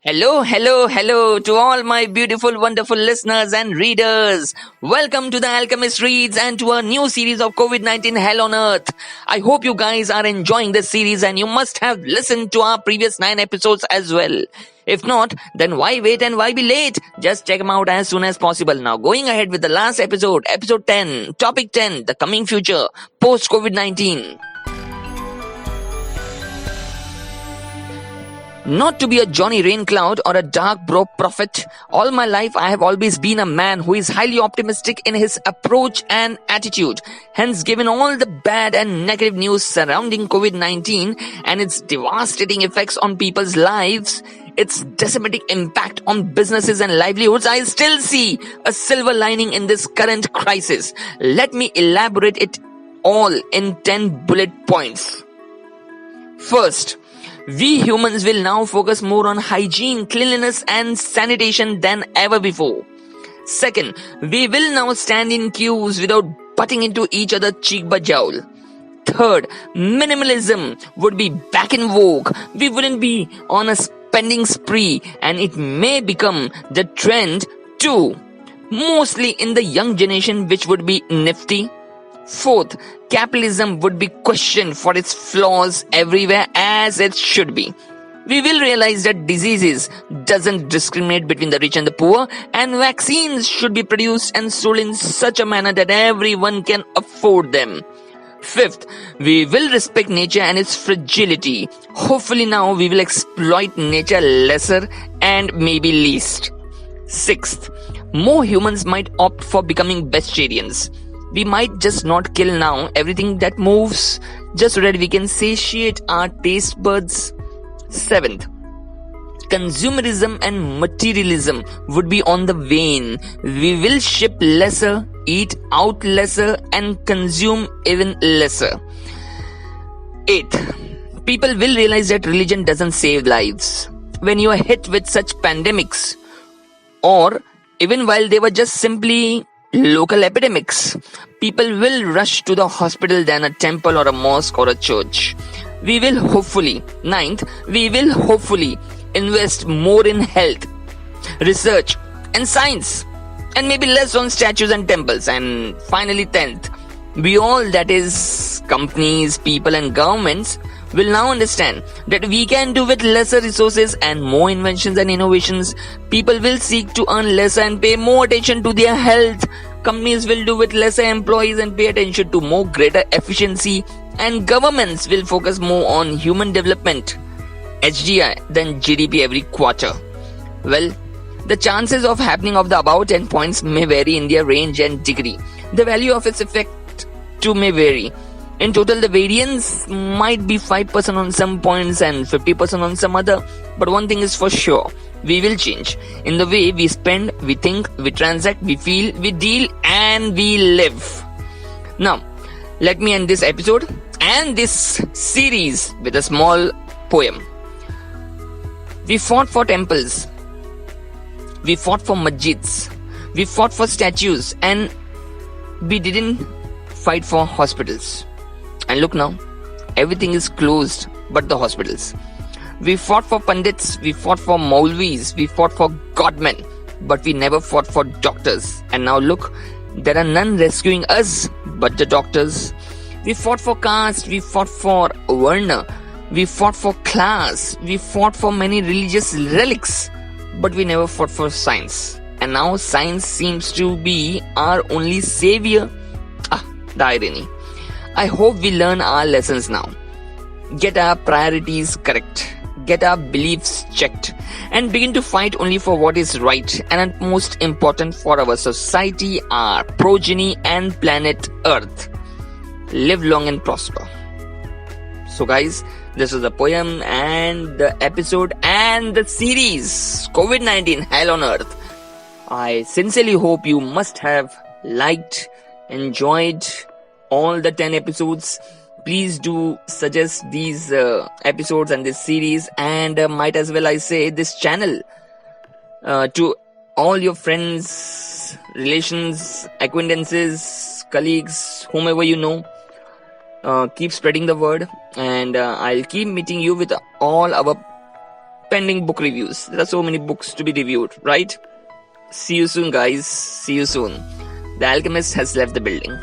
Hello to all my beautiful, wonderful listeners and readers. Welcome to the Alchemist Reads and to a new series of COVID-19 Hell on Earth. I hope you guys are enjoying this series and you must have listened to our previous 9 episodes as well. If not, then why wait and why be late? Just check them out as soon as possible. Now going ahead with the last episode, episode 10, topic 10, the coming future, post COVID-19. Not to be a Johnny Raincloud or a dark bro prophet, all my life I have always been a man who is highly optimistic in his approach and attitude. Hence, given all the bad and negative news surrounding COVID-19 and its devastating effects on people's lives, its decimating impact on businesses and livelihoods, I still see a silver lining in this current crisis. Let me elaborate it all in 10 bullet points. First, we humans will now focus more on hygiene, cleanliness and sanitation than ever before. Second, we will now stand in queues without butting into each other cheek by jowl. Third, minimalism would be back in vogue. We wouldn't be on a spending spree and it may become the trend too. Mostly in the young generation, which would be nifty. Fourth, capitalism would be questioned for its flaws everywhere as it should be. We will realize that diseases doesn't discriminate between the rich and the poor, and vaccines should be produced and sold in such a manner that everyone can afford them. Fifth, we will respect nature and its fragility. Hopefully now we will exploit nature lesser and maybe least. Sixth, more humans might opt for becoming vegetarians. We might just not kill now everything that moves, just so that we can satiate our taste buds. Seventh, consumerism and materialism would be on the wane. We will ship lesser, eat out lesser, and consume even lesser. Eighth, people will realize that religion doesn't save lives. When you are hit with such pandemics, or even while they were just simply local epidemics, people will rush to the hospital than a temple or a mosque or a church. Ninth, we will hopefully invest more in health, research and science, and maybe less on statues and temples. And finally, 10th, we all, that is companies, people and governments, will now understand that we can do with lesser resources and more inventions and innovations. People will seek to earn lesser and pay more attention to their health. Companies will do with lesser employees and pay attention to more greater efficiency. And governments will focus more on human development, HDI, than GDP every quarter. Well, the chances of happening of the above 10 points may vary in their range and degree. The value of its effect too may vary. In total, the variance might be 5% on some points and 50% on some other. But one thing is for sure, we will change in the way we spend, we think, we transact, we feel, we deal and we live. Now, let me end this episode and this series with a small poem. We fought for temples, we fought for masjids, we fought for statues, and we didn't fight for hospitals. And look now, everything is closed but the hospitals. We fought for pandits, we fought for maulvis, we fought for godmen, but we never fought for doctors. And now look, there are none rescuing us but the doctors. We fought for caste, we fought for varna, we fought for class, we fought for many religious relics, but we never fought for science. And now science seems to be our only savior. The irony. I hope we learn our lessons now, get our priorities correct, get our beliefs checked, and begin to fight only for what is right and at most important for our society, our progeny and planet Earth. Live long and prosper. So guys, this is the poem and the episode and the series COVID-19 Hell on Earth. I sincerely hope you must have liked, enjoyed all the 10 episodes. Please do suggest these episodes and this series, and might as well I say this channel to all your friends, relations, acquaintances, colleagues, whomever you know. Keep spreading the word, and I'll keep meeting you with all our pending book reviews. There are so many books to be reviewed, right? See you soon, guys. See you soon. The Alchemist has left the building.